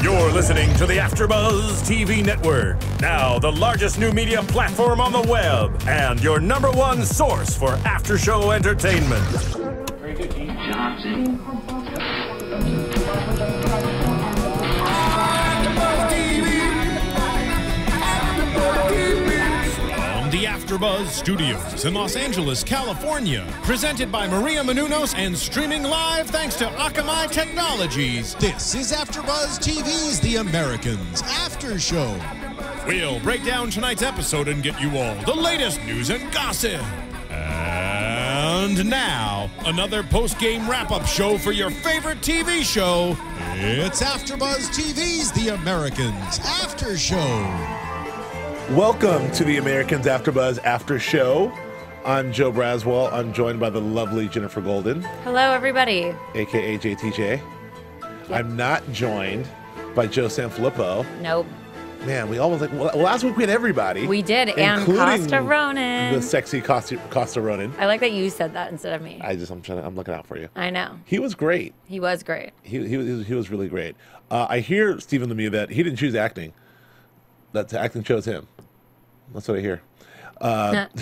You're listening to the AFTERBUZZ TV network, now the largest new media platform on the web, and your #1 source for after-show entertainment. Very good, Johnson. From the AFTERBUZZ Studios in Los Angeles, California, presented by Maria Menounos and streaming live thanks to Akamai Technologies. This is AFTERBUZZ TV's The Americans After Show. We'll break down tonight's episode and get you all the latest news and gossip. And now, another post-game wrap-up show for your favorite TV show. It's AFTERBUZZ TV's The Americans After Show. Welcome to the Americans AfterBuzz After Show. I'm Joe Braswell. I'm joined by the lovely Jenifer Golden. Hello, everybody. AKA JTJ. Yep. I'm not joined by Joe Sanfilippo. Nope. Man, we almost well, last week we had everybody. We did, and Costa Ronan. The sexy Costa Ronan. I like that you said that instead of me. I'm looking out for you. I know. He was great. He was great. He was really great. I hear Stephen Lemieux that he didn't choose acting. That acting chose him. That's what I hear.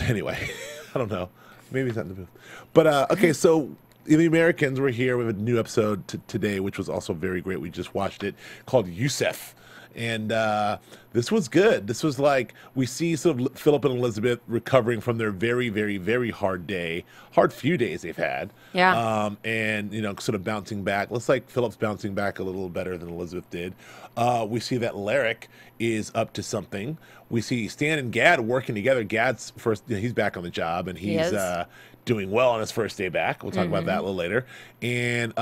Anyway, I don't know. Maybe he's not in the booth. But okay, so the Americans were here. We have a new episode today, which was also very great. We just watched it, called Yousaf. And this was good. This was like, we see sort of Philip and Elizabeth recovering from their very, very, very hard few days they've had. Yeah. And, you know, sort of bouncing back. Looks like Philip's bouncing back a little better than Elizabeth did. We see that Larrick is up to something. We see Stan and Gad working together. Gad's first, he's back on the job, and he's doing well on his first day back. We'll talk about that a little later. And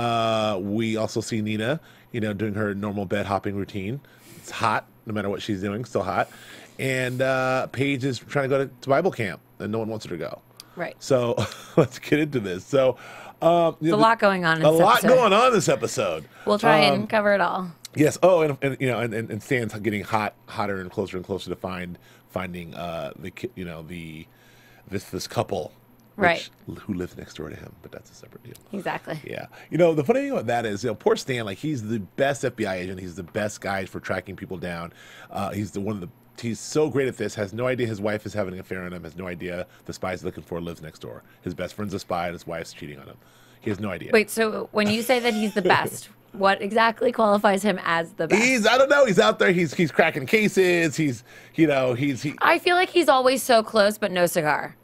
we also see Nina, you know, doing her normal bed hopping routine. It's hot, no matter what she's doing, still hot. And Paige is trying to go to Bible camp, and no one wants her to go. Right. So let's get into this. So there's a lot going on in this episode. Going on in this episode. We'll try and cover it all. Yes. Oh, and you know, and Stan's getting hotter and closer to finding this couple. Right. Who lives next door to him, but that's a separate deal. Exactly. Yeah. You know, the funny thing about that is, you know, poor Stan, like, he's the best FBI agent. He's the best guy for tracking people down. He's so great at this, has no idea his wife is having an affair on him, has no idea the spy he's looking for lives next door. His best friend's a spy and his wife's cheating on him. He has no idea. Wait, so when you say that he's the best, what exactly qualifies him as the best? I don't know. He's out there. He's cracking cases. I feel like he's always so close, but no cigar.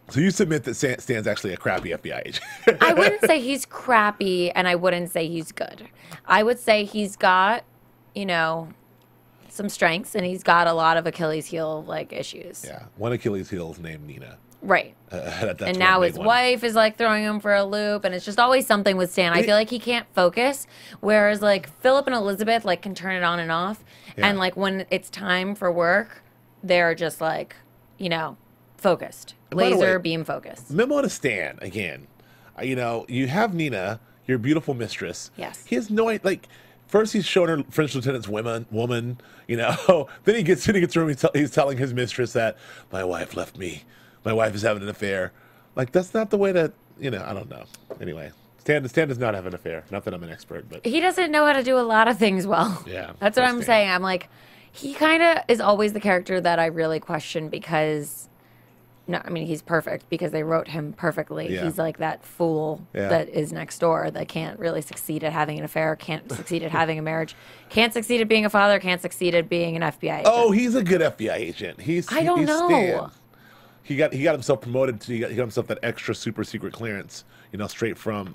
So you submit that Stan's actually a crappy FBI agent. I wouldn't say he's crappy, and I wouldn't say he's good. I would say he's got, you know, some strengths, and he's got a lot of Achilles heel like issues. Yeah, one Achilles heel is named Nina. Right. And now his wife is like throwing him for a loop, and it's just always something with Stan. I feel like he can't focus, whereas like Philip and Elizabeth like can turn it on and off, and like when it's time for work, they're just like, you know, focused. Laser beam focus. Memo to Stan again. You know, you have Nina, your beautiful mistress. Yes. He has no idea. Like, first he's showing her French lieutenant's woman. You know, then he gets to the room. He's telling his mistress that my wife left me. My wife is having an affair. Like, that's not the way that, you know. I don't know. Anyway, Stan does not have an affair. Not that I'm an expert, but he doesn't know how to do a lot of things well. Yeah, that's what I'm saying. I'm like, he kind of is always the character that I really question because. No, I mean, he's perfect because they wrote him perfectly. Yeah. He's like that fool that is next door that can't really succeed at having an affair, can't succeed at having a marriage, can't succeed at being a father, can't succeed at being an FBI agent. Oh, he's a good FBI agent. I don't know. Stan. He got himself promoted to, he got himself that extra super secret clearance, you know, straight from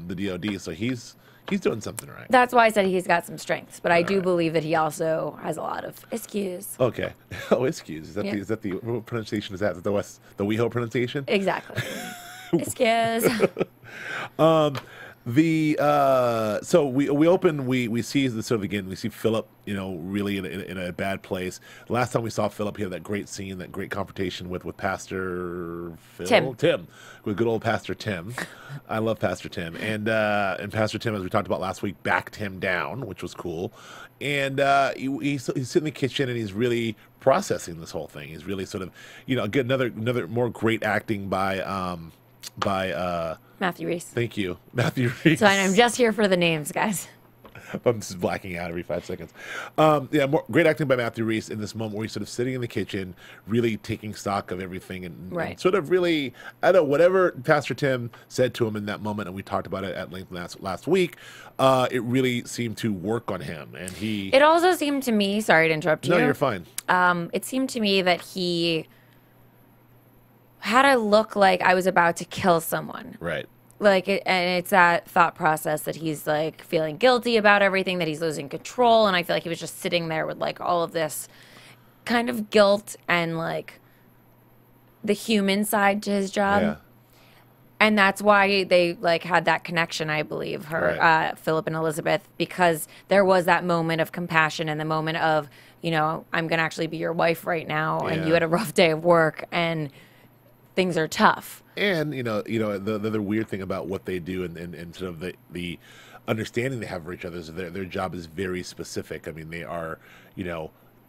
the DOD. So he's doing something right. That's why I said he's got some strengths, but I do believe that he also has a lot of issues. Okay. Oh, issues. Is that the what pronunciation is that? Is that the WeHo pronunciation? Exactly. Issues. So we open, we see the sort of, again, we see Philip, you know, really in a bad place. Last time we saw Philip, he had that great scene, that great confrontation with Pastor Tim, with good old Pastor Tim. I love Pastor Tim, and Pastor Tim, as we talked about last week, backed him down, which was cool. And he's sitting in the kitchen and he's really processing this whole thing. He's really sort of, you know, get another more great acting by Matthew Rhys. Thank you, Matthew Rhys. So I'm just here for the names, guys. I'm just blacking out every 5 seconds. Great acting by Matthew Rhys in this moment where he's sort of sitting in the kitchen, really taking stock of everything and sort of really, I don't know, whatever Pastor Tim said to him in that moment, and we talked about it at length last week, it really seemed to work on him. And It also seemed to me, sorry to interrupt you. No, you're fine. It seemed to me that he had a look like I was about to kill someone. Right. And it's that thought process that he's like feeling guilty about everything, that he's losing control, and I feel like he was just sitting there with like all of this kind of guilt and like the human side to his job. Yeah. And that's why they like had that connection, I believe, Philip and Elizabeth, because there was that moment of compassion and the moment of, you know, I'm going to actually be your wife right now, and you had a rough day of work and things are tough. And the other weird thing about what they do and sort of the understanding they have for each other is their job is very specific. I mean, they are,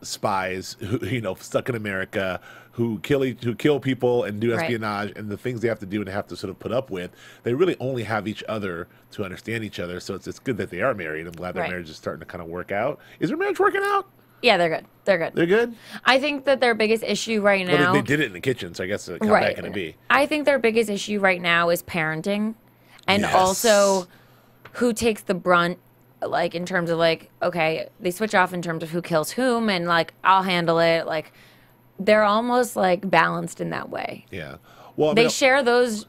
spies who, stuck in America, who kill people and do espionage, and the things they have to do and have to sort of put up with. They really only have each other to understand each other. So it's good that they are married. I'm glad their marriage is starting to kind of work out. Is their marriage working out? Yeah, they're good. They're good. They're good? I think that their biggest issue right now... Well, they did it in the kitchen, so I guess how bad can it be? I think their biggest issue right now is parenting, and also who takes the brunt, like, in terms of, like, okay, they switch off in terms of who kills whom, and, like, I'll handle it. Like, they're almost, like, balanced in that way. Yeah. Well, they share those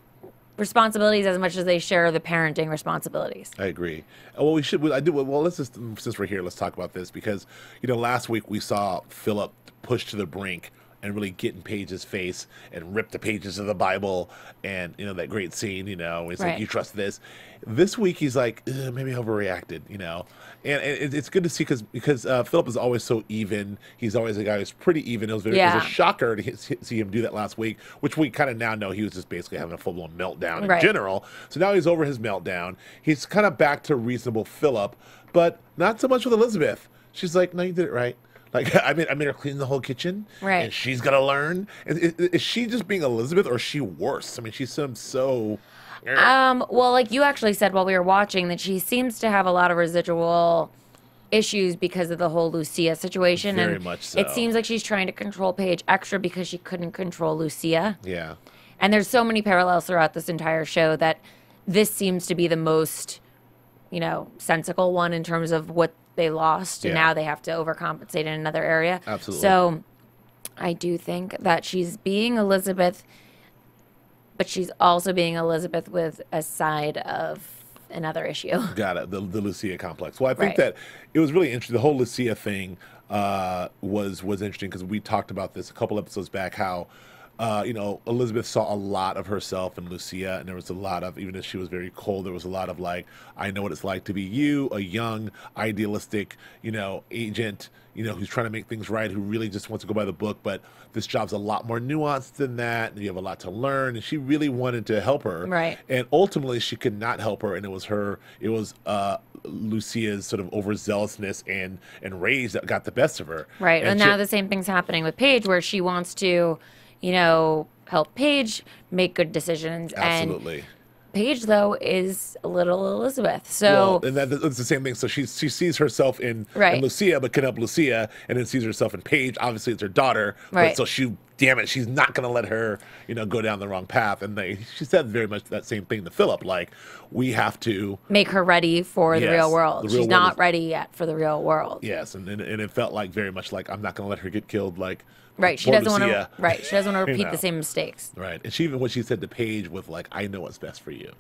responsibilities as much as they share the parenting responsibilities. I agree. Well, let's just, since we're here, let's talk about this because, last week we saw Philip pushed to the brink and really get in Paige's face and rip the pages of the Bible and, that great scene, he's like, you trust this. This week he's like, maybe I overreacted, And it's good to see because Philip is always so even. He's always a guy who's pretty even. It was a shocker to see him do that last week, which we kind of now know he was just basically having a full-blown meltdown in general. So now he's over his meltdown. He's kind of back to reasonable Philip, but not so much with Elizabeth. She's like, no, you did it right. Like, I made her clean the whole kitchen, and she's got to learn. Is she just being Elizabeth, or is she worse? I mean, she's so... Well, like you actually said while we were watching, that she seems to have a lot of residual issues because of the whole Lucia situation. Very much so. It seems like she's trying to control Paige extra because she couldn't control Lucia. Yeah. And there's so many parallels throughout this entire show that this seems to be the most, sensical one in terms of what they lost, and now they have to overcompensate in another area. Absolutely. So I do think that she's being Elizabeth, but she's also being Elizabeth with a side of another issue. Got it. The Lucia complex. Well, I think that it was really interesting. The whole Lucia thing was interesting because we talked about this a couple episodes back, how Elizabeth saw a lot of herself in Lucia, and there was a lot of, even if she was very cold, there was a lot of like, I know what it's like to be you, a young, idealistic, agent, who's trying to make things right, who really just wants to go by the book, but this job's a lot more nuanced than that, and you have a lot to learn, and she really wanted to help her. Right. And ultimately, she could not help her, and it was Lucia's sort of overzealousness and rage that got the best of her. Right, and now the same thing's happening with Paige, where she wants to... help Paige make good decisions. Absolutely. And Paige, though, is a little Elizabeth. So, and it's the same thing. So she sees herself in Lucia, but can help Lucia, and then sees herself in Paige. Obviously, it's her daughter. Right. But so she's not going to let her, go down the wrong path. And she said very much that same thing to Philip, like, we have to make her ready for the real world. She's not ready yet for the real world. Yes, and it felt like very much like, I'm not going to let her get killed, like. Right, she doesn't want to. Right, she doesn't want to repeat the same mistakes. Right, and even what she said to Paige with like, "I know what's best for you,"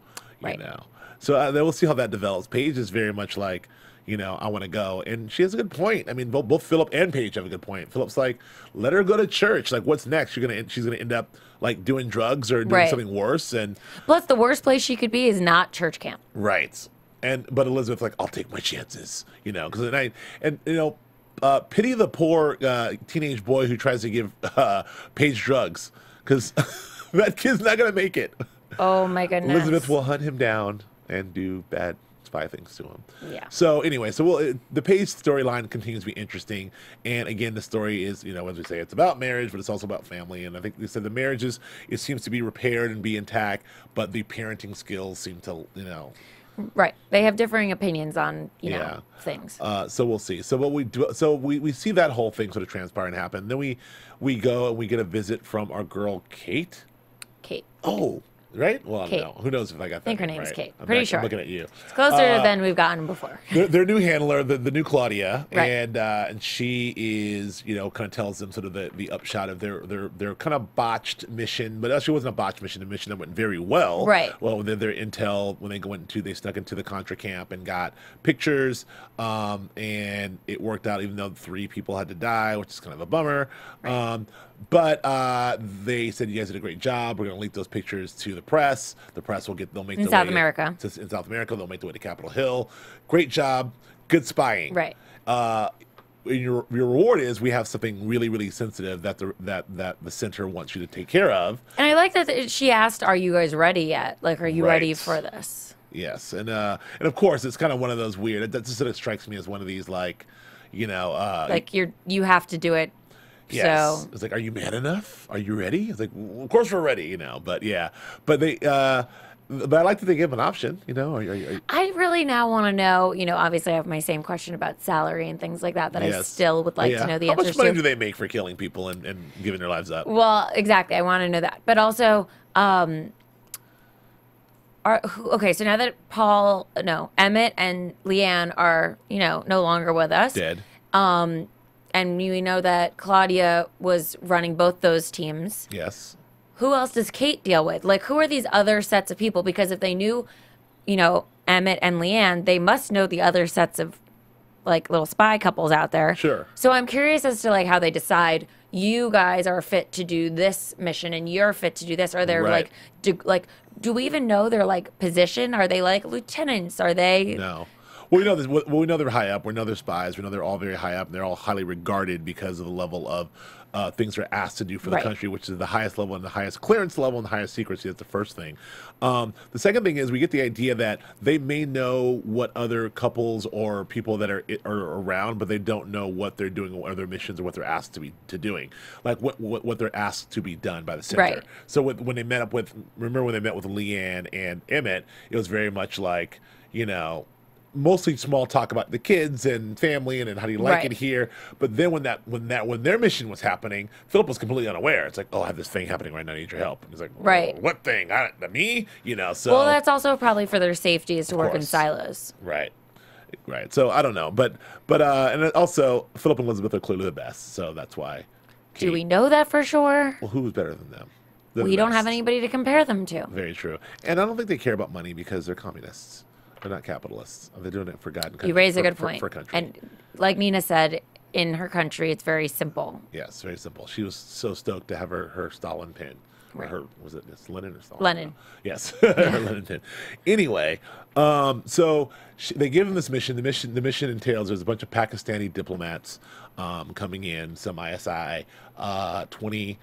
So then we'll see how that develops. Paige is very much like, I want to go, and she has a good point. I mean, both Philip and Paige have a good point. Philip's like, let her go to church. Like, what's next? She's gonna end up like doing drugs or doing something worse. And plus, the worst place she could be is not church camp. Right, but Elizabeth's like, I'll take my chances, because pity the poor teenage boy who tries to give Paige drugs, because that kid's not going to make it. Oh, my goodness. Elizabeth will hunt him down and do bad spy things to him. Yeah. So anyway, the Paige storyline continues to be interesting. And again, the story is, as we say, it's about marriage, but it's also about family. And I think they said the marriages, it seems to be repaired and be intact, but the parenting skills seem to, Right. They have differing opinions on, you know, things. So we'll see. So what we do, so we see that whole thing sort of transpire and happen. Then we go and we get a visit from our girl Kate. Kate. Oh, right? Well, Kate. no. Who knows if I got that I think her name name is right. Kate. I'm Pretty sure. I'm looking at you. It's closer than we've gotten before. Their new handler, the new Claudia, Right. and she is, you know, kind of tells them sort of the upshot of their kind of botched mission, but actually it wasn't a botched mission, a mission that went very well. Right. Well, their intel, when they snuck into the Contra camp and got pictures, and it worked out even though 3 people had to die, which is kind of a bummer. Right. But they said, you guys did a great job. We're going to leak those pictures to the press. The press they'll make in South America. In South America, they'll make the way to Capitol Hill. Great job. Good spying. Right. Your reward is we have something really, really sensitive that the center wants you to take care of. And I like that she asked, "Are you guys ready yet? Like, are you ready for this?" Yes, and of course it's kind of one of those weird. That just sort of strikes me as one of these like, you know, like you have to do it. Yes. So It's like, are you man enough? Are you ready? It's like, well, of course we're ready, you know. But yeah, but but I like that they give an option, you know. I really now want to know, you know, obviously I have my same question about salary and things like that I still would like to know the How answers much money to. do they make for killing people and giving their lives up? Well, exactly. I want to know that. But also, okay, so now that Emmett and Leanne are, you know, no longer with us. Dead. And we know that Claudia was running both those teams. Yes. Who else does Kate deal with? Like, who are these other sets of people? Because if they knew, you know, Emmett and Leanne, they must know the other sets of, like, little spy couples out there. Sure. So I'm curious as to, like, how they decide you guys are fit to do this mission and you're fit to do this. Are there, Right. do we even know their, like, position? Are they, like, lieutenants? Are they... No. Well, we know this. Well, we know they're high up. We know they're spies. We know they're all very high up. And they're all highly regarded because of the level of things they're asked to do for the Right. country, which is the highest level and the highest clearance level and the highest secrecy. That's the first thing. The second thing is we get the idea that they may know what other couples or people that are around, but they don't know what they're doing or their missions or what they're asked to doing, like what they're asked to be done by the center. Right. So when they met up with, remember when they met with Leanne and Emmett, it was very much like, you know, mostly small talk about the kids and family and how do you like Right. it here. But then when their mission was happening, Philip was completely unaware. It's like, oh, I have this thing happening right now. I need your help. And he's like, Right. "Oh, what thing? Me? You know. So Well, that's also probably for their safety is to work in course. silos. right. So I don't know, but and also Philip and Elizabeth are clearly the best. So that's why. Do we know that for sure? Well, who's better than them? They're We the don't have best. anybody to compare them to. Very true. And I don't think they care about money because they're communists. They're not capitalists. They're doing it for God and country. You raise a good for, point. For country. And like Nina said, in her country, it's very simple. Yes, very simple. She was so stoked to have her Stalin pin. Or Right. her, was it Lenin or Stalin? Lenin. Yes, her Lenin pin. Anyway, so they give them this mission. The mission entails there's a bunch of Pakistani diplomats coming in, some ISI, 20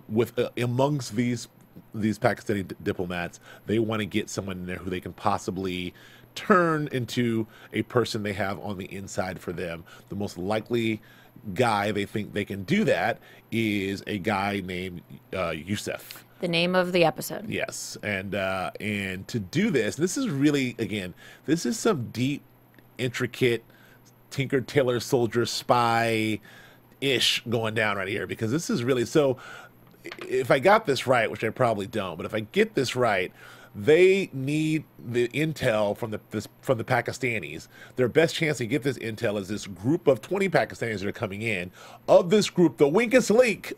with amongst these Pakistani diplomats. They want to get someone in there who they can possibly turn into a person they have on the inside for them. The most likely guy they think they can do that is a guy named Yousaf. The name of the episode. Yes, and to do this is really, again, this is some deep, intricate Tinker Tailor Soldier spy ish going down right here, because this is really so. If I got this right, which I probably don't, but if I get this right, they need the intel from the Pakistanis. Their best chance to get this intel is this group of 20 Pakistanis that are coming in. Of this group, the weakest link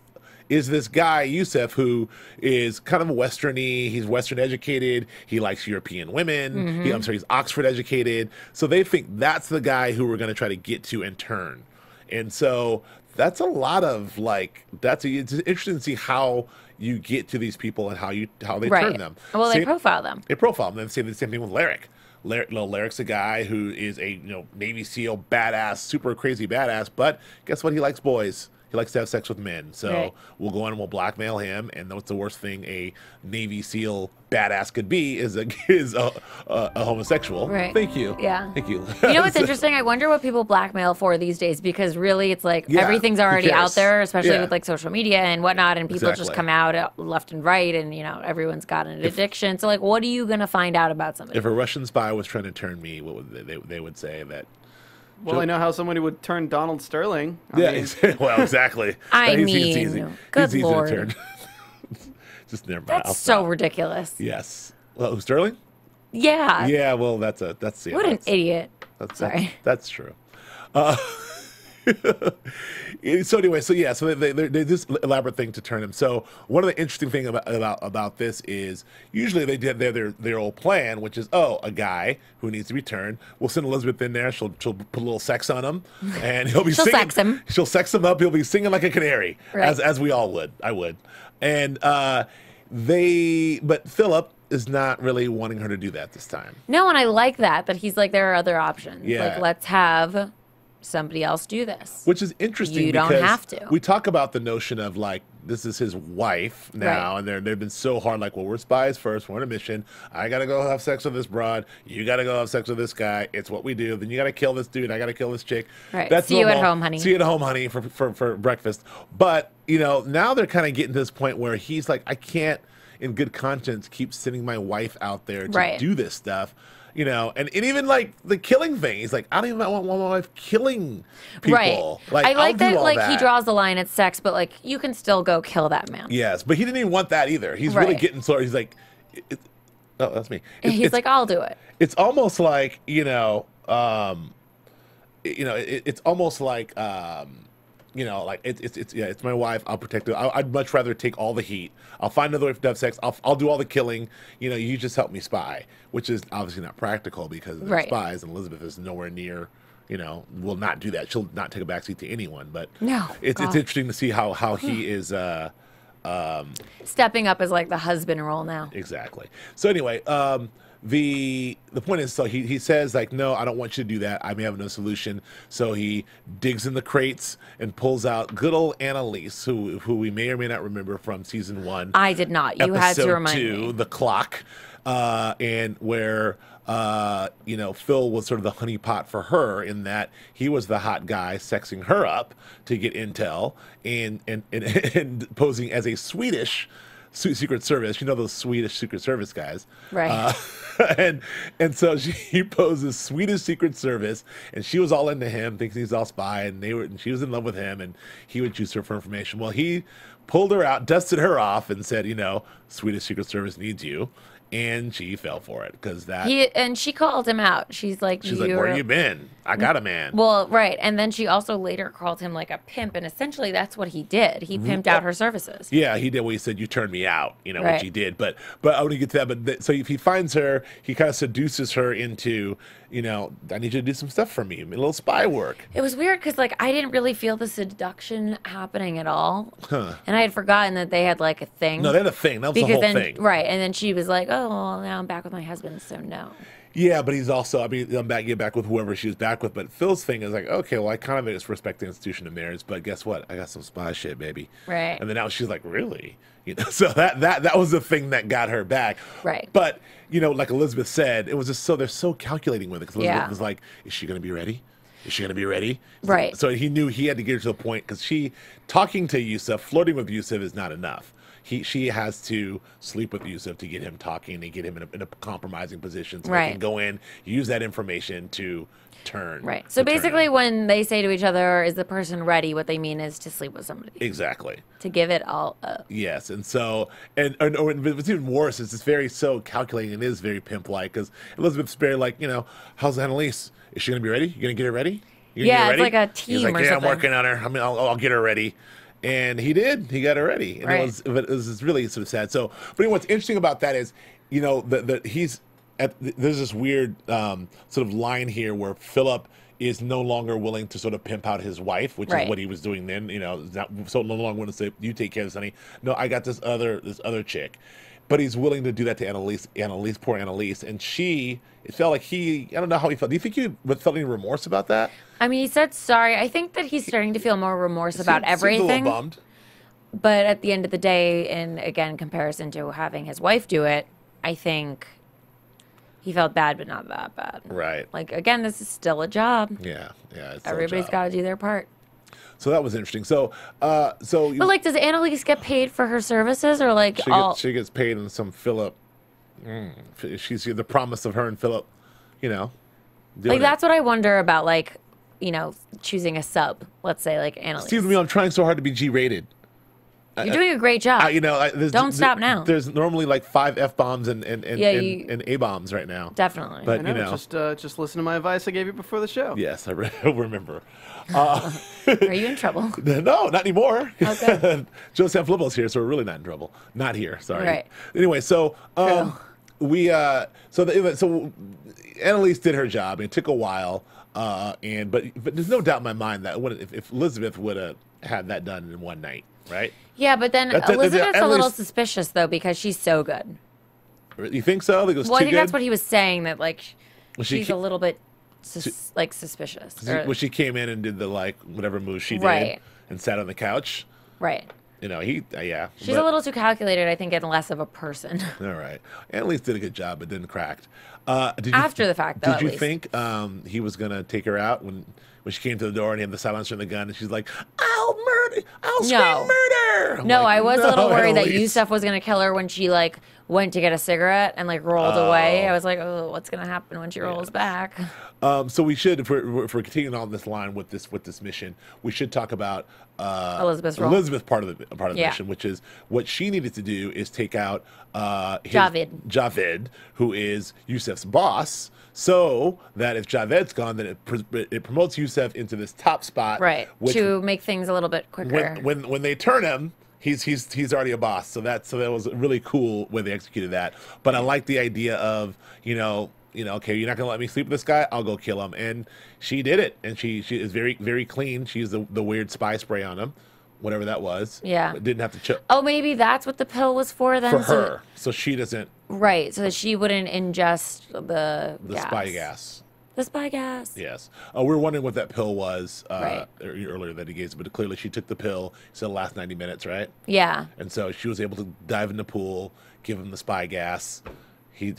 is this guy, Yousaf, who is kind of Western-y. He's Western educated. He likes European women. He's Oxford educated. So they think that's the guy who we're going to try to get to and turn. And so that's a lot of it's interesting to see how you get to these people and how they turn them. Well, they profile them. They profile them. Then say the same thing with Larrick. Larrick's a guy who is a Navy SEAL badass, super crazy badass, but guess what? He likes boys. He likes to have sex with men. So we'll go in and we'll blackmail him. And what's the worst thing a Navy SEAL badass could be is a homosexual. Right. Thank you. Yeah. Thank you. You know what's interesting? I wonder what people blackmail for these days, because really it's like everything's already out there, especially with like social media and whatnot, and people just come out left and right, and everyone's got an addiction. So like, what are you gonna find out about somebody? If a Russian spy was trying to turn me, what would they would say that? Well, I know how somebody would turn Donald Sterling. Well, exactly. He's easy. Good He's Lord. easy to turn. Just never mind. That's so ridiculous. Yes. Well, Sterling? Yeah. Yeah. Well, that's what an idiot. Sorry. That's true. So anyway, so they do this elaborate thing to turn him. So one of the interesting things about this is usually they did their old plan, which is a guy who needs to be turned. We'll send Elizabeth in there. She'll put a little sex on him, and he'll be singing. Sex him. She'll sex him up. He'll be singing like a canary, right. as we all would. I would, and but Philip is not really wanting her to do that this time. No, and I like that he's like, there are other options. Yeah. Like, let's have somebody else do this. Which is interesting. You don't have to. We talk about the notion of like, this is his wife now, and they've been so hard, like, well, we're spies first, we're on a mission. I gotta go have sex with this broad. You gotta go have sex with this guy. It's what we do. Then you gotta kill this dude. I gotta kill this chick. Right. That's See normal. you at home, honey. See you at home, honey, for breakfast. But now they're kind of getting to this point where he's like, I can't, in good conscience, keep sending my wife out there to do this stuff. And even like the killing thing, he's like, I don't even want my wife killing people. Right. Like, I like I'll do that. He draws the line at sex, but like, you can still go kill that man. Yes, but he didn't even want that either. He's really getting sort. He's like, oh, that's me. He's like, I'll do it. It's almost like it's almost like like it's my wife. I'll protect her. I'd much rather take all the heat. I'll find another way to have sex. I'll do all the killing. You just help me spy, which is obviously not practical because they're spies, and Elizabeth is nowhere near. Will not do that. She'll not take a backseat to anyone. But it's interesting to see how he is stepping up as like the husband role now. Exactly. So anyway, the point is, so he says like, no, I don't want you to do that. I may have no solution. So he digs in the crates and pulls out good old Annalise, who we may or may not remember from season 1. I did not. You had to remind me. The clock, and where Phil was sort of the honeypot for her in that he was the hot guy sexing her up to get intel and posing as a Swedish Secret Service, those Swedish Secret Service guys, right? And so he poses Swedish Secret Service, and she was all into him, thinks he's all spy, and she was in love with him, and he would choose her for information. Well, he pulled her out, dusted her off, and said, Swedish Secret Service needs you. And she fell for it because and she called him out. She's like, where you been? I got a man. Well, right. And then she also later called him like a pimp. And essentially that's what he did. He pimped out her services. Yeah, he did what he said, you turned me out, which he did. But I want to get to that. But so if he finds her, he kind of seduces her into, I need you to do some stuff for me. A little spy work. It was weird because like I didn't really feel the seduction happening at all. Huh. And I had forgotten that they had like a thing. No, they had a thing. That was the whole thing. Right. And then she was like, oh, well, now I'm back with my husband. So no. Yeah, but he's also, get back with whoever she was back with. But Phil's thing is like, okay, well, I kind of respect the institution of marriage, but guess what? I got some spy shit, baby. Right. And then now she's like, really? So that was the thing that got her back. Right. But, like Elizabeth said, it was just they're so calculating with it. Because Elizabeth was like, is she going to be ready? Is she going to be ready? Right. So he knew he had to get her to the point because talking to Yousaf, flirting with Yousaf is not enough. She has to sleep with Yousaf to get him talking and get him in a compromising position so they can go in, use that information to turn. Right. So basically when they say to each other, is the person ready, what they mean is to sleep with somebody. Exactly. To give it all up. Yes. And so, and what's even worse is it's very so calculating and is very pimp-like because Elizabeth's very like, how's Annalise? Is she going to be ready? You going to get her ready? It's like a team He's like, or yeah, something. I'm working on her. I'll get her ready. And he did. He got her ready. And it was really sort of sad. So, but anyway, what's interesting about that is, there's this weird sort of line here where Philip is no longer willing to sort of pimp out his wife, which is what he was doing then. No longer want to say, you take care of this, honey. No, I got this other chick. but he's willing to do that to Annalise, poor Annalise, and it felt like I don't know how he felt. Do you think he felt any remorse about that? I mean, he said sorry. I think that he's starting to feel more remorse about everything. Seems a little bummed. But at the end of the day, and again, comparison to having his wife do it, I think he felt bad, but not that bad. Right. Like, again, this is still a job. Yeah. It's Everybody's got to do their part. So that was interesting. But like, does Annalise get paid for her services, or like she gets paid in some Philip? She's the promise of her and Philip. Like that's what I wonder about. Like, choosing a sub. Let's say like Annalise. Excuse me, I'm trying so hard to be G-rated. You're doing a great job. Don't stop now. There's normally like 5 F-bombs and A-bombs right now. Definitely. But just listen to my advice I gave you before the show. Yes, I remember. Are you in trouble? No, not anymore. Okay. Joe Sanfilippo's here, so we're really not in trouble. Not here, sorry. Right. Anyway, so so Annalise did her job. It took a while, but there's no doubt in my mind that if Elizabeth would have had that done in one night, right? Yeah, but then Elizabeth's a little suspicious though because she's so good. You think so? Like it was well, I too think good? that's what he was saying. That like she's a little bit suspicious. When she came in and did the whatever move she did, right, and sat on the couch, right? She's a little too calculated, I think, and less of a person. All right, Annalise did a good job, but didn't crack. After the fact, though, did you think he was gonna take her out when she came to the door and he had the silencer and the gun, and she's like, "I'll scream murder." I was a little worried that Yousaf was gonna kill her when she went to get a cigarette and rolled away. I was like, oh, what's gonna happen when she rolls back? So we should, if we're continuing on this line with this mission, we should talk about Elizabeth's part of the mission, which is what she needed to do is take out Javed, who is Yousaf's boss, so that if Javed's gone, then it promotes Yousaf into this top spot, right? To make things a little bit quicker. When they turn him, he's already a boss. So that was really cool when they executed that. But I like the idea of okay, you're not gonna let me sleep with this guy, I'll go kill him. And she did it, and she is very, very clean. She used the weird spy spray on him, whatever that was. Yeah, didn't have to choke. Oh, maybe that's what the pill was for then. For her, so she doesn't. Right, so that she wouldn't ingest the spy gas. The spy gas. Yes. We were wondering what that pill was right. earlier that he gave, but clearly she took the pill. So the last 90 minutes, right? Yeah. And so she was able to dive in the pool, give him the spy gas. He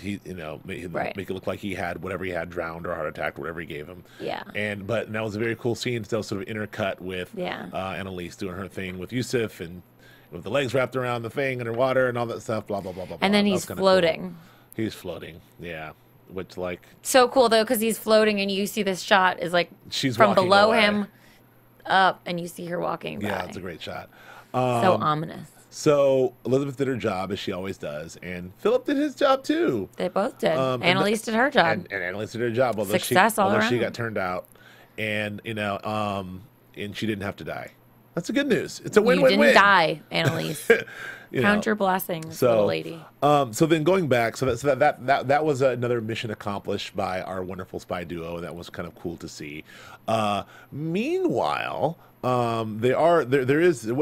make it look like he had whatever he had, drowned or heart attack, whatever he gave him. Yeah. And that was a very cool scene. So sort of intercut with Annalise doing her thing with Yousaf and with the legs wrapped around the thing underwater and all that stuff. Blah blah blah blah. And then he's floating. Cool. He's floating. Yeah. Which so cool though, because he's floating and you see this shot is she's from below him up, and you see her walking by. Yeah, it's a great shot. So ominous. So Elizabeth did her job as she always does, and Philip did his job too. They both did. Annalise did her job. And Annalise did her job, although she got turned out, and and she didn't have to die. That's the good news. It's a win-win-win. You didn't die, Annalise. Count your blessings, little lady. So then going back, so that was another mission accomplished by our wonderful spy duo. That was kind of cool to see. Meanwhile, it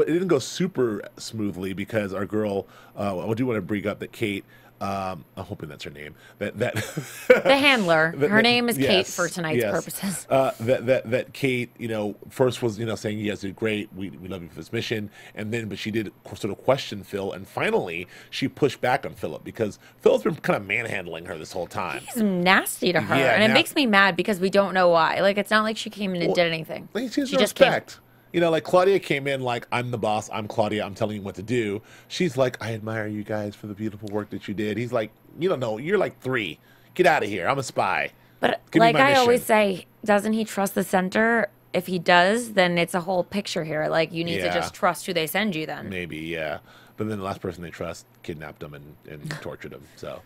didn't go super smoothly because our girl, I do want to bring up that Kate. I'm hoping that's her name. The handler. Her name is Kate for tonight's purposes. That Kate, first was saying you guys did great. We love you for this mission, but she did sort of question Phil, and finally she pushed back on Philip because Philip's been kind of manhandling her this whole time. He's nasty to her, and it makes me mad because we don't know why. It's not like she came in and did anything. She just came. Claudia came in I'm the boss, I'm Claudia, I'm telling you what to do. She's like, I admire you guys for the beautiful work that you did. He's like, you don't know, you're 3. Get out of here. I'm a spy. But I always say, doesn't he trust the center? If he does, then it's a whole picture here. You need to just trust who they send you then. Maybe, yeah. But then the last person they trust kidnapped them and tortured them. So.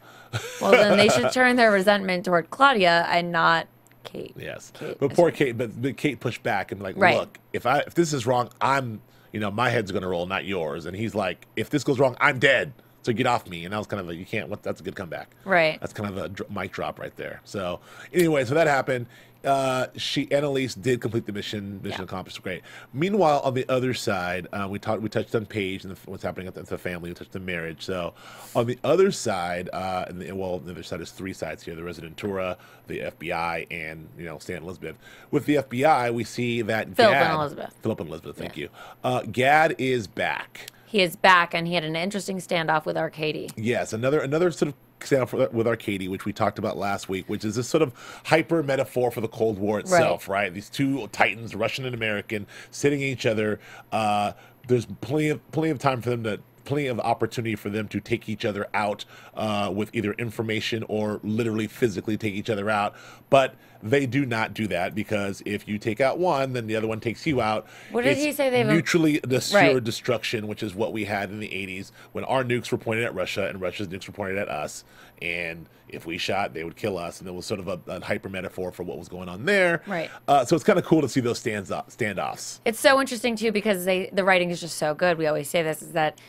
Well, then they should turn their resentment toward Claudia and not Kate. Yes. But poor Kate, but Kate pushed back and look, if this is wrong, I'm, my head's going to roll, not yours. And he's like, if this goes wrong, I'm dead. So get off me. And I was kind of you can't, that's a good comeback. Right. That's kind of a mic drop right there. So anyway, so that happened. Annalise did complete the mission. Mission accomplished. Great. Meanwhile, on the other side, we touched on Paige and what's happening at the family. We touched on marriage. So, on the other side, the other side is three sides here: the Residentura, the FBI, and Stan and Elizabeth. With the FBI, we see that Philip and Elizabeth. Thank you. Gad is back. He is back, and he had an interesting standoff with Arcady. Yes, another sort of standoff with Arcady, which we talked about last week, which is this sort of hyper metaphor for the Cold War itself, right? These two titans, Russian and American, sitting at each other. There's plenty of time for them to. Plenty of opportunity for them to take each other out with either information or literally physically take each other out. But they do not do that, because if you take out one, then the other one takes you out. What did he say? They mutually assured destruction, which is what we had in the 80s when our nukes were pointed at Russia and Russia's nukes were pointed at us. And if we shot, they would kill us. And it was sort of a hyper metaphor for what was going on there. Right. So it's kind of cool to see those standoffs. It's so interesting, too, because the writing is just so good. We always say this, is that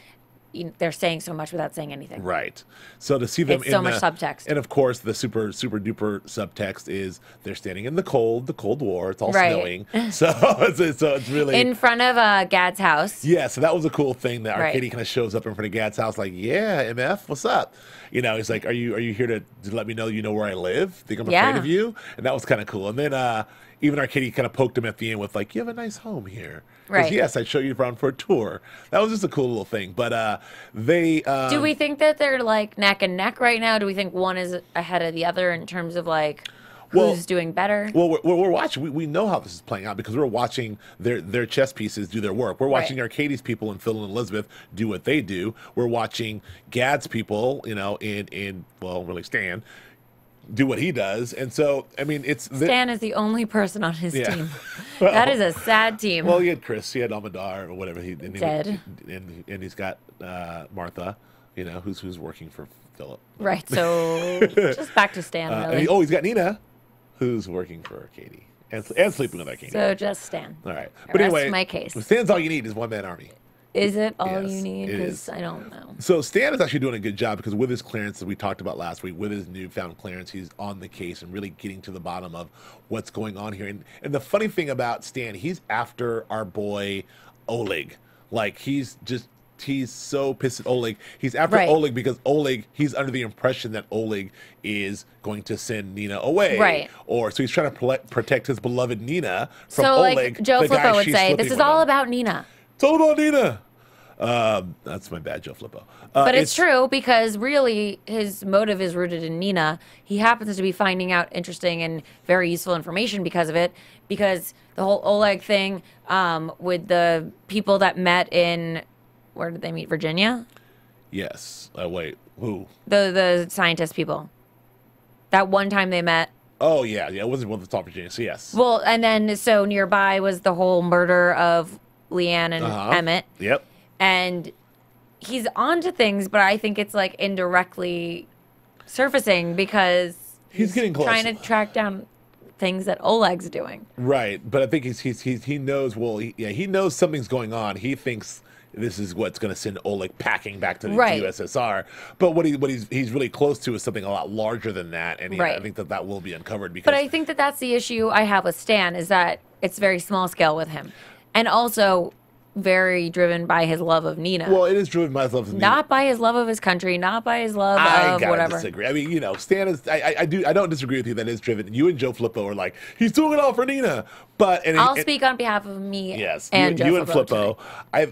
they're saying so much without saying anything. Right. So to see them so much subtext. And of course, the super duper subtext is they're standing in the Cold War. It's all snowing. So it's really in front of Gad's house. Yeah. So that was a cool thing that Arcady kind of shows up in front of Gad's house, like, yeah, MF, what's up? He's like, are you here to let me know you know where I live? Think I'm afraid of you? And that was kind of cool. And then even Arcady kind of poked him at the end with, like, you have a nice home here. Right. Yes, I'd show you around for a tour. That was just a cool little thing. But they... do we think that they're, like, neck and neck right now? Do we think one is ahead of the other in terms of, like, who's doing better? Well, we're watching. We know how this is playing out because we're watching their chess pieces do their work. We're watching Arcady's people and Phil and Elizabeth do what they do. We're watching Gad's people, really Stan, do what he does. And so, I mean, Stan is the only person on his team. Well, that is a sad team. Well, he had Chris, he had Almadar or whatever. Dead. And he's got Martha, who's working for Philip. Right, so just back to Stan, really. He's got Nina, who's working for Arcady. And sleeping with Arcady. So just Stan. All right. But anyway, my case. Stan's all you need is one-man army. Is it all you need? Because I don't know. So Stan is actually doing a good job because with his clearance, as we talked about last week, with his newfound clearance, he's on the case and really getting to the bottom of what's going on here. And the funny thing about Stan, he's after our boy Oleg. Like, he's so pissed at Oleg. He's after Oleg because Oleg, he's under the impression that Oleg is going to send Nina away. Right. So he's trying to protect his beloved Nina from Oleg. Like Joe Flippo would say, this is all about Nina. It's all about Nina. That's my bad, Joe Flippo. But it's true because really his motive is rooted in Nina. He happens to be finding out interesting and very useful information because of it. Because the whole Oleg thing with the people that met in, where did they meet? Virginia? Yes. Wait, who? The scientist people. That one time they met. Oh, yeah. It wasn't one of the top Virginia, so yes. Well, and then so nearby was the whole murder of Leanne and Emmett. Yep. And he's onto things, but I think it's like indirectly surfacing because he's getting close. Trying to track down things that Oleg's doing. Right, but I think he knows. Well, he knows something's going on. He thinks this is what's going to send Oleg packing back to the USSR. But what he's really close to is something a lot larger than that, and I think that will be uncovered. Because, but I think that that's the issue I have with Stan is that it's very small scale with him. And also very driven by his love of Nina. Well, it is driven by his love of Nina. Not by his love of his country, not by his love of whatever. I disagree. I mean, Stan is, I don't disagree with you that is driven. You and Joe Flippo are like, he's doing it all for Nina. But I'll speak on behalf of me. Yes, and you and Flippo.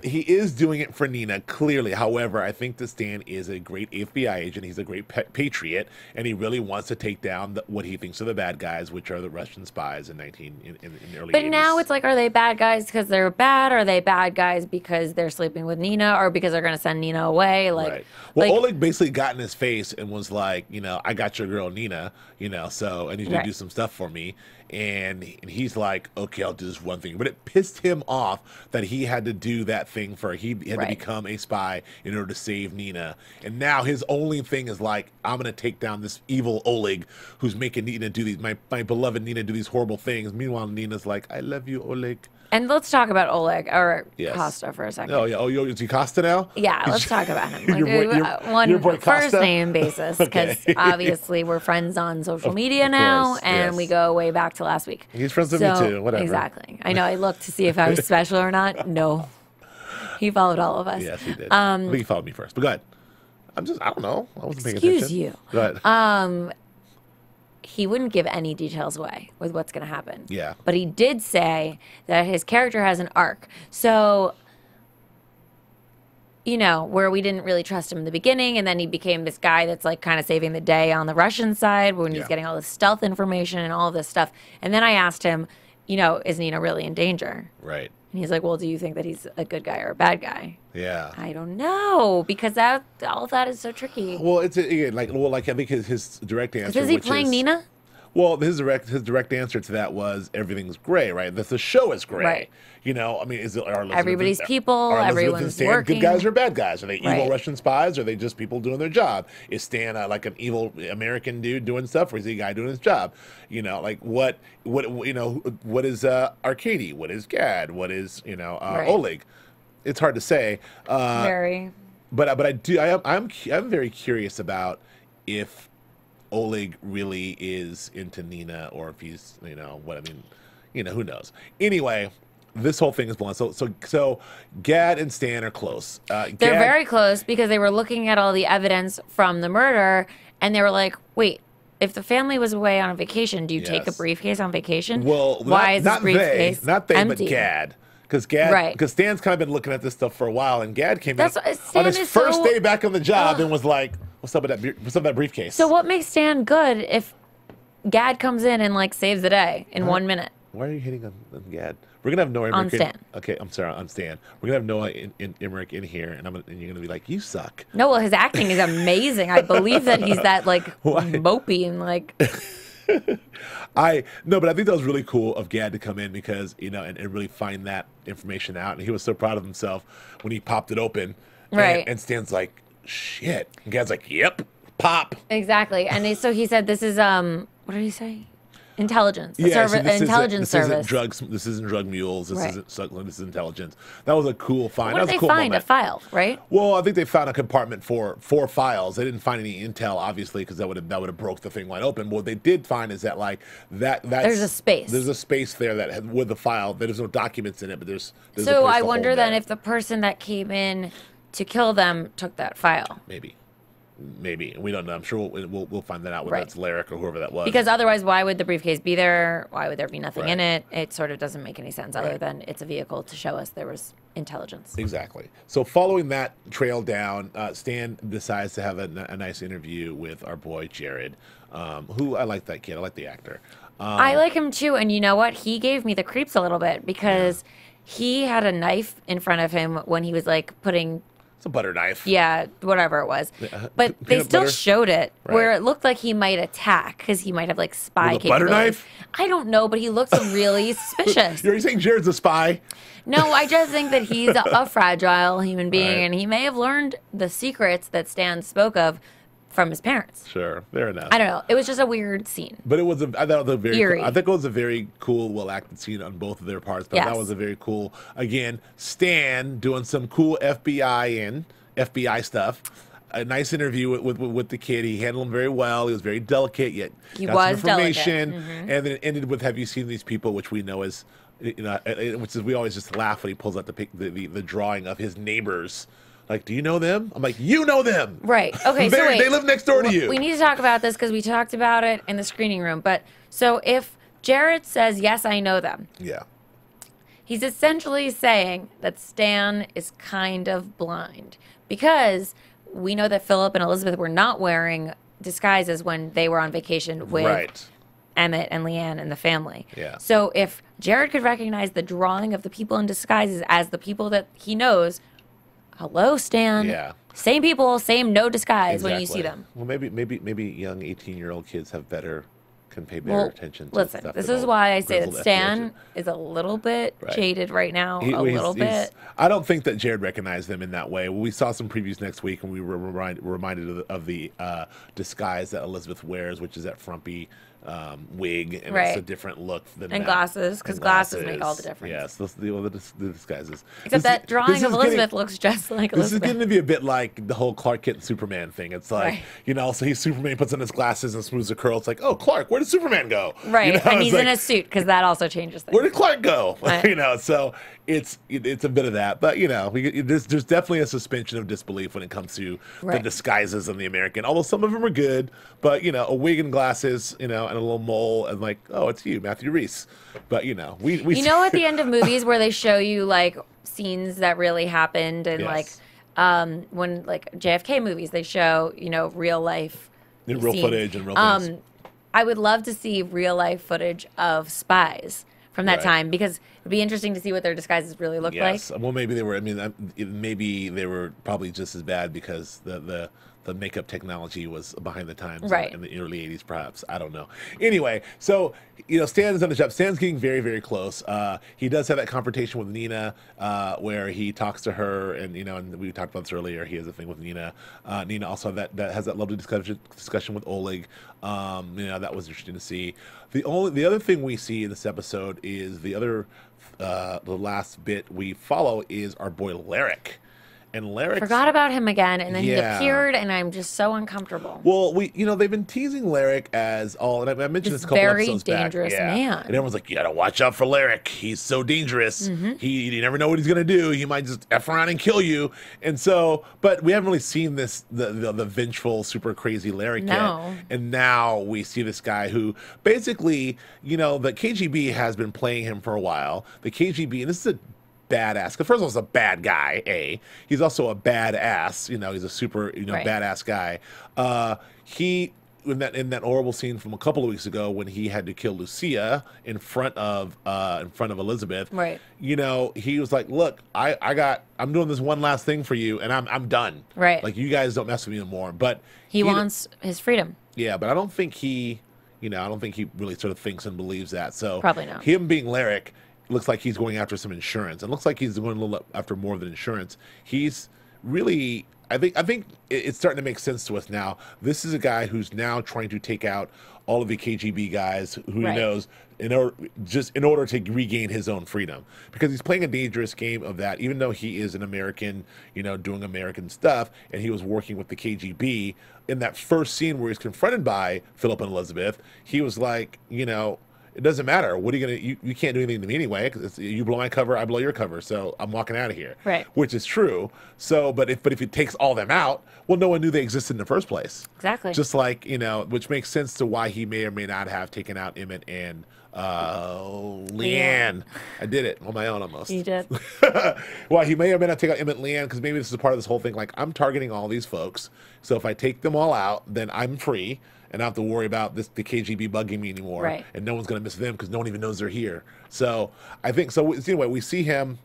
He is doing it for Nina, clearly. However, I think that Stan is a great FBI agent. He's a great patriot, and he really wants to take down what he thinks are the bad guys, which are the Russian spies in the early 80s. But now it's like, are they bad guys because they're bad? Or are they bad guys because they're sleeping with Nina, or because they're going to send Nina away? Like, well, Oleg basically got in his face and was like, I got your girl Nina, so I need you to do some stuff for me. And he's like, okay, I'll do this one thing. But it pissed him off that he had to do that thing he had to become a spy in order to save Nina. And now his only thing is like, I'm going to take down this evil Oleg who's making Nina do these, my beloved Nina do these horrible things. Meanwhile, Nina's like, I love you, Oleg. And let's talk about Oleg, or Costa for a second. Oh, yeah. Oh, is he Costa now? Yeah, let's talk about him. Your boy first Costa? name basis, because obviously we're friends on social media now, and we go way back to last week. He's friends with me too. Whatever. Exactly. I know. I looked to see if I was special or not. No. He followed all of us. Yes, he did. I think he followed me first. But go ahead. I don't know. I wasn't paying attention. Excuse you. Go ahead. He wouldn't give any details away with what's going to happen. Yeah. But he did say that his character has an arc. So, you know, where we didn't really trust him in the beginning, and then he became this guy that's like kind of saving the day on the Russian side when he's getting all this stealth information and all this stuff. And then I asked him, you know, is Nina really in danger? Right. And he's like, well, do you think that he's a good guy or a bad guy? Yeah. I don't know, because all of that is so tricky. Well, it's again, I think his direct answer. Is he playing Nina? Well, his direct answer to that was everything's gray, right? The show is gray. Right. You know, I mean, everybody's people, everyone's working. Good guys or bad guys? Are they evil Russian spies? Or are they just people doing their job? Is Stan like an evil American dude doing stuff, or is he a guy doing his job? You know, like what is Arkady? What is Gad? What is Oleg? It's hard to say. Very. But I'm very curious about if Oleg really is into Nina, or if he's who knows. Anyway, this whole thing is blown. So Gad and Stan are close. They're very close because they were looking at all the evidence from the murder, and they were like, wait, if the family was away on a vacation, do you take a briefcase on vacation? Well, why is this briefcase not they, empty? But Gad. Because Stan's kind of been looking at this stuff for a while, and Gad came in on his first day back on the job and was like, "What's up with that briefcase?" So what makes Stan good if Gad comes in and like saves the day in 1 minute? Why are you hitting on Gad? We're gonna have Noah on Stan. Okay, I'm sorry, on Stan. We're gonna have Noah Emmerich in here, and you're gonna be like, "You suck." No, well, his acting is amazing. I believe that he's that like mopey and like. But I think that was really cool of Gad to come in because and really find that information out, and he was so proud of himself when he popped it open. Right. And Stan's like, "Shit," and Gad's like, "Yep, pop." Exactly, and so he said, "This is what did he say? Intelligence. Intelligence service. Isn't drugs. This isn't drug mules. This isn't. This is intelligence." That was a cool find. What did they find? A file, right? Well, I think they found a compartment for 4 files. They didn't find any intel, obviously, because that would have broke the thing wide open. But what they did find is that there's a space. There's a space there that had, with the file. There's no documents in it, but there's so I wonder then if the person that came in to kill them took that file. Maybe we don't know. I'm sure we'll find that out whether it's Larrick or whoever that was. Because otherwise, why would the briefcase be there? Why would there be nothing in it? It sort of doesn't make any sense other than it's a vehicle to show us there was intelligence. Exactly. So following that trail down, Stan decides to have a nice interview with our boy Jared, who I like that kid. I like the actor. I like him too, and you know what? He gave me the creeps a little bit because he had a knife in front of him when he was like putting. It's a butter knife. Yeah, whatever it was. But they still showed it where it looked like he might attack because he might have like spy capabilities. Butter knife? I don't know, but he looks really suspicious. You're saying Jared's a spy? No, I just think that he's a fragile human being, and he may have learned the secrets that Stan spoke of from his parents. Sure, fair enough. I don't know. It was just a weird scene. But it was I thought it was a very eerie. I think it was a very cool, well acted scene on both of their parts. But that was a very cool. Again, Stan doing some cool FBI stuff. A nice interview with the kid. He handled him very well. He was very delicate, yet he got some information. And then it ended with, "Have you seen these people?" Which we know is, which is we always just laugh when he pulls out the drawing of his neighbors. Like, do you know them? I'm like, you know them. Right. Okay, so wait. They live next door to you. We need to talk about this because we talked about it in the screening room. But so if Jared says, yes, I know them. Yeah. He's essentially saying that Stan is kind of blind because we know that Philip and Elizabeth were not wearing disguises when they were on vacation with Emmett and Leanne and the family. Yeah. So if Jared could recognize the drawing of the people in disguises as the people that he knows, hello, Stan. Yeah. Same people, same no disguise when you see them. Well, maybe young 18-year-old kids can pay better attention to listen, stuff. This is why I say that Stan is a little bit jaded right now. A little bit. I don't think that Jared recognized them in that way. We saw some previews next week, and we were reminded of the disguise that Elizabeth wears, which is that frumpy wig, and Right. it's a different look than And that. glasses, because And glasses make all the difference. Yes, the disguises. Except that drawing of Elizabeth looks just like This is Elizabeth. getting to be a bit like the whole Clark Kent and Superman thing. It's like, Right. you know, so he's Superman, puts on his glasses and smooths the curl. It's like, oh, Clark, where did Superman go? Right, You know, and it's he's like, in a suit, because that also changes things. where did Clark go? Right. You know, so it's a bit of that, but you know, there's definitely a suspension of disbelief when it comes to the Right. disguises in the American. Although some of them are good, but you know, a wig and glasses, you know, and a little mole, and like, oh, it's you, Matthew Reese. But you know, we You know, at the end of movies where they show you like scenes that really happened, and Yes. like when like JFK movies, they show, you know, real life in real scenes. footage and real things. I would love to see real life footage of spies from that Right. time, because it'd be interesting to see what their disguises really look like. Yes. Well, maybe they were. I mean, maybe they were probably just as bad because the makeup technology was behind the times, Right. in the early '80s, perhaps. I don't know. Anyway, so you know, Stan is on the job. Stan's getting very, very close. He does have that confrontation with Nina, where he talks to her, and you know, and we talked about this earlier. He has a thing with Nina. Nina also has that lovely discussion with Oleg. You know, that was interesting to see. The other thing we see in this episode is the last bit we follow is our boy Larrick. And Larrick Forgot about him again, and then Yeah. he appeared, and I'm just so uncomfortable. Well, they've been teasing Larrick as and I mentioned this a couple very episodes back. dangerous Yeah. man. And everyone's like, you gotta watch out for Larrick. He's so dangerous. Mm-hmm. You never know what he's gonna do. He might just F around and kill you. And so, but we haven't really seen the vengeful, super crazy Larrick No. yet. And now we see this guy who basically, you know, the KGB has been playing him for a while. The KGB, and this is a badass. Because first of all, he's a bad guy. He's also a badass. You know, he's a super Right. badass guy. He in that horrible scene from a couple of weeks ago when he had to kill Lucia in front of Elizabeth. Right. You know, he was like, "Look, I'm doing this one last thing for you, and I'm done. Right. Like you guys don't mess with me anymore." But he wants his freedom. yeah, but I don't think he really sort of thinks and believes that. So Probably not. Him being Larrick looks like he's going after some insurance. It looks like he's going a little after more than insurance. He's really, I think it's starting to make sense to us now. This is a guy who's now trying to take out all of the KGB guys who Right. he knows in order to regain his own freedom, because he's playing a dangerous game of that. Even though he is an American, you know, doing American stuff, and he was working with the KGB in that first scene where he's confronted by Philip and Elizabeth, he was like, you know, it doesn't matter. What are you gonna? You can't do anything to me anyway. 'Cause you blow my cover, I blow your cover. So I'm walking out of here. Right. Which is true. So, but if it takes all them out, well, no one knew they existed in the first place. Exactly. Just like, you know, which makes sense to why he may or may not have taken out Emmett and Leanne. I did it on my own almost. You did. Well, he may or may not take out Emmett and Leanne, because maybe this is part of this whole thing. Like, I'm targeting all these folks, so if I take them all out, then I'm free, and I don't have to worry about the KGB bugging me anymore. Right. And no one's going to miss them because no one even knows they're here. So I think so. Anyway, we see him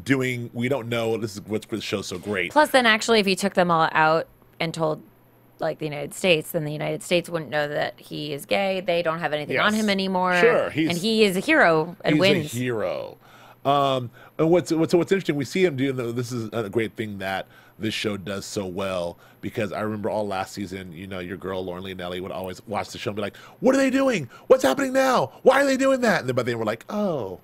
doing. We don't know. This is what's the show's so great. Plus, then actually, if he took them all out and told like the United States, then the United States wouldn't know that he is gay. They don't have anything on Yes. him anymore. Sure, and he is a hero and He's wins. a hero. And what's interesting, we see him doing. This is a great thing that this show does so well, because I remember all last season, you know, your girl Lauren Leonelli would always watch the show and be like, "What are they doing? What's happening now? Why are they doing that?" And then by then we're like, "Oh."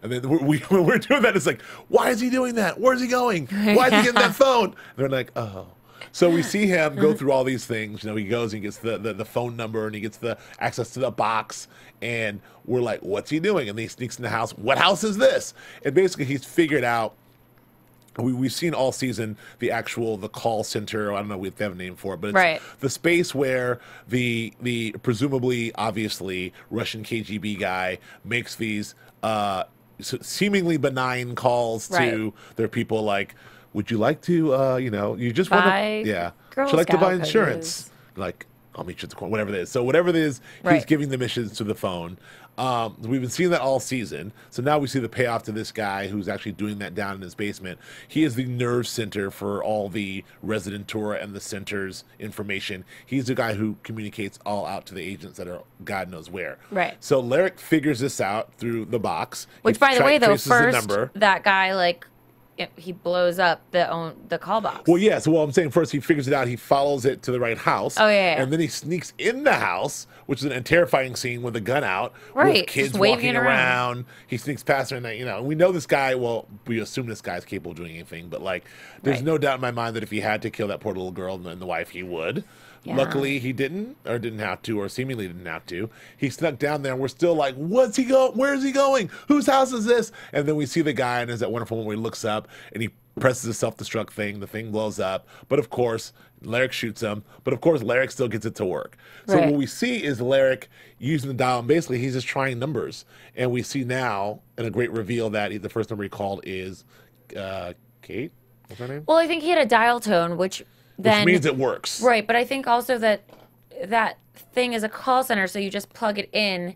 And then when we're doing that, it's like, "Why is he doing that? Where's he going? Why is he getting that phone?" And they're like, "Oh." So we see him go through all these things. You know, he goes and gets the phone number, and he gets the access to the box, and we're like, "What's he doing?" And then he sneaks in the house. What house is this? And basically, he's figured out. We've seen all season the call center. I don't know if they have a name for it, but it's Right. the space where the presumably, obviously, Russian KGB guy makes these seemingly benign calls to Right. their people, like, "Would you like to, you just want Buy to, yeah, Girl would you like to buy Scout insurance?" hoodies. Like, "I'll meet you at the corner," whatever it is. So whatever it is, he's Right. giving the missions to the phone. We've been seeing that all season. So now we see the payoff to this guy who's actually doing that down in his basement. He is the nerve center for all the Residentura and the center's information. He's the guy who communicates all out to the agents that are God knows where. Right. So Larrick figures this out through the box. Which, He by the way, though, traces the first number. that guy like he blows up the call box. Well, yeah. So what I'm saying first, he figures it out. He follows it to the right house. Oh, yeah. And then he sneaks in the house, which is a terrifying scene with a gun out, right? with kids just waving walking around. He sneaks past her, and and we know this guy. Well, we assume this guy's capable of doing anything, but like, there's no doubt in my mind that if he had to kill that poor little girl and the wife, he would. Yeah. Luckily, he didn't have to, or seemingly didn't have to. He snuck down there, and we're still like, what's he go? Where's he going? Whose house is this? And then we see the guy, and there's that wonderful moment where he looks up, and he presses the self-destruct thing. The thing blows up. But of course, Larrick shoots him. But of course, Larrick still gets it to work. So what we see is Larrick using the dial, and basically he's just trying numbers. And we see now, in a great reveal, that the first number he called is Kate? What's her name? Well, I think he had a dial tone, which means it works. Right, but I think also that thing is a call center, so you just plug it in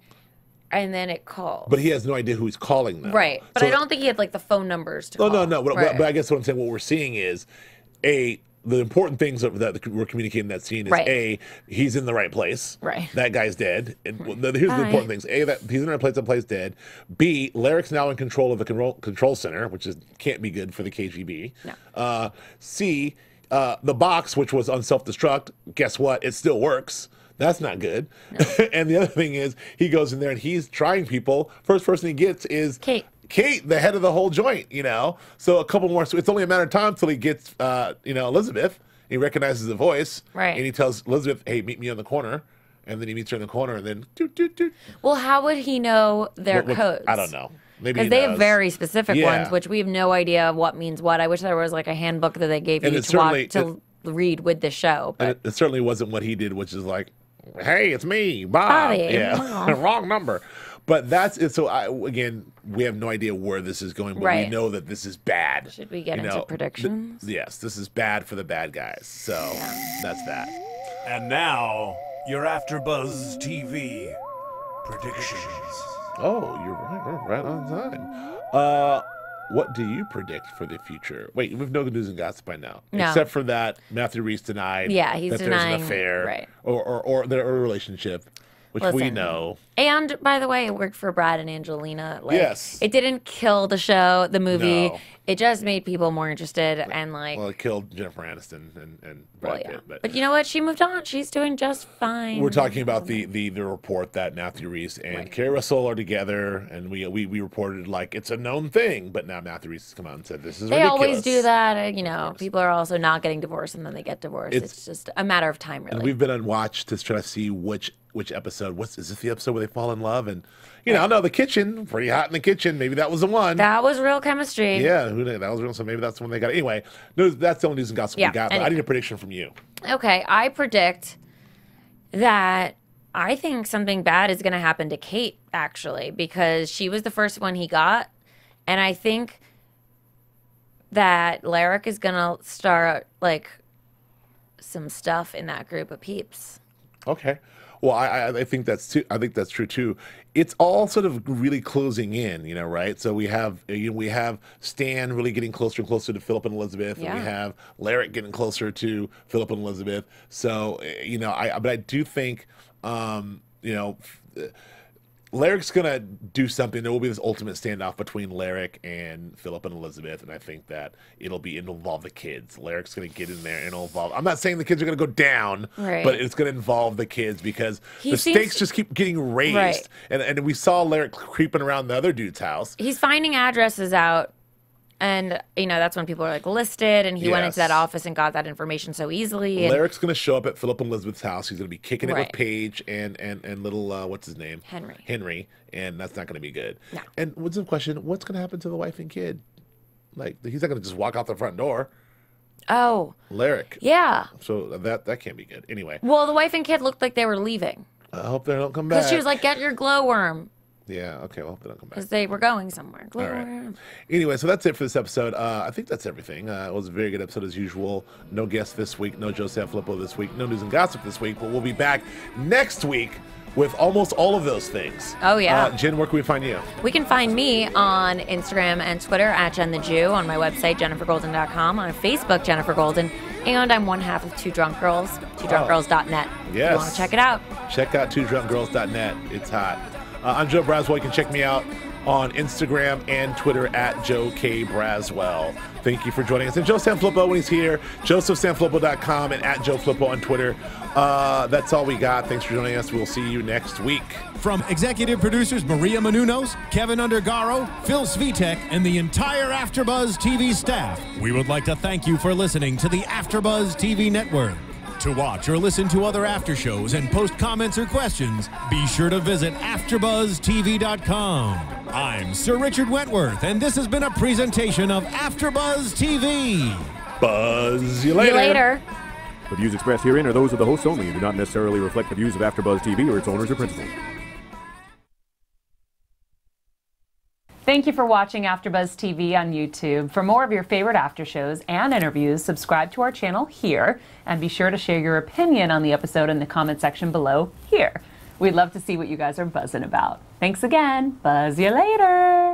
and then it calls. But he has no idea who he's calling them. Right, but I don't think he had like the phone numbers to call. No. But I guess what I'm saying, what we're seeing is, the important things that we're communicating in that scene is he's in the right place. Right. That guy's dead. And here's the important things. That he's in the right place, that play's dead. B, Larrick's now in control of the control center, which can't be good for the KGB. No. C, the box, which was on self-destruct, guess what? It still works. That's not good. No. And the other thing is, he goes in there and he's trying people. First person he gets is Kate, the head of the whole joint, So a couple more. So it's only a matter of time till he gets, Elizabeth. He recognizes the voice. Right. And he tells Elizabeth, hey, meet me on the corner. And then he meets her in the corner and then doot, doot, doot. Well, how would he know their codes? I don't know. Because they have very specific ones, which we have no idea what means what. I wish there was like a handbook that they gave you to read with the show. But it certainly wasn't what he did, which is like, hey, it's me, Bob. Yeah, wrong number. But that's it. So again, we have no idea where this is going, but we know that this is bad. Should we get into predictions? Yes, this is bad for the bad guys. So that's that. And now, your AfterBuzz TV predictions. Oh, you're right. We're right on time. What do you predict for the future? Wait, we've no news and gossip by now. No. Except for that Matthew Rhys denied he's denying, there's an affair or their relationship, which we know. And, by the way, it worked for Brad and Angelina. Yes. It didn't kill the movie. No. It just made people more interested and like... Well, it killed Jennifer Aniston and Brad Pitt. But you know what? She moved on. She's doing just fine. We're talking about the report that Matthew Rhys and Kerry Russell are together, and we reported like it's a known thing, but now Matthew Rhys has come out and said this is ridiculous. They always do that. People are also not getting divorced and then they get divorced. It's just a matter of time, really. And we've been on watch to try to see which episode. Is this the episode where they fall in love? And no, the kitchen, pretty hot in the kitchen. Maybe that was the one. That was real chemistry. Yeah, who knew? That was real. So maybe that's the one they got. Anyway, no, that's the only news and gossip we got. But I need a prediction from you. Okay, I predict that I think something bad is going to happen to Kate, actually, because she was the first one he got. And I think that Larrick is going to start, like, some stuff in that group of peeps. Okay. Well, I think that's true too. It's all sort of really closing in, right? So we have Stan really getting closer and closer to Philip and Elizabeth, and we have Larrick getting closer to Philip and Elizabeth. So but I do think Larrick's gonna do something. There will be this ultimate standoff between Larrick and Philip and Elizabeth, and I think that it'll involve the kids. Larrick's gonna get in there and it'll involve. I'm not saying the kids are gonna go down, but it's gonna involve the kids because the stakes just keep getting raised. And we saw Larrick creeping around the other dude's house. He's finding addresses out. And, that's when people are, like, listed, and he went into that office and got that information so easily. Larrick's going to show up at Philip and Elizabeth's house. He's going to be kicking it with Paige and little, what's his name? Henry. And that's not going to be good. No. And what's the question? What's going to happen to the wife and kid? Like, he's not going to just walk out the front door. Oh. Larrick. Yeah. So that can't be good. Anyway. Well, the wife and kid looked like they were leaving. I hope they don't come back. Because she was like, get your glowworm. Yeah, okay, well, they don't come back. Because they were going somewhere. All right. Anyway, so that's it for this episode. I think that's everything. It was a very good episode as usual. No guests this week. No Joe Sanfilippo this week. No news and gossip this week. But we'll be back next week with almost all of those things. Oh, yeah. Jen, where can we find you? We can find me on Instagram and Twitter at Jen the Jew, on my website, JeniferGolden.com, on Facebook, Jenifer Golden, and I'm one half of Two Drunk Girls, twodrunkgirls.net. Yes. If you want to check it out. Check out twodrunkgirls.net. It's hot. I'm Joe Braswell. You can check me out on Instagram and Twitter at Joe K. Braswell. Thank you for joining us. And Joe Sanfilippo when he's here, josephsanfilippo.com and at Joe Flippo on Twitter. That's all we got. Thanks for joining us. We'll see you next week. From executive producers Maria Menounos, Kevin Undergaro, Phil Svitek, and the entire AfterBuzz TV staff, we would like to thank you for listening to the AfterBuzz TV network. To watch or listen to other after shows and post comments or questions, be sure to visit AfterBuzzTV.com. I'm Sir Richard Wentworth, and this has been a presentation of AfterBuzz TV. Buzz you later. See you later. The views expressed herein are those of the hosts only and do not necessarily reflect the views of AfterBuzz TV or its owners or principals. Thank you for watching AfterBuzz TV on YouTube. For more of your favorite after shows and interviews, subscribe to our channel here, and be sure to share your opinion on the episode in the comment section below here. We'd love to see what you guys are buzzing about. Thanks again. Buzz you later.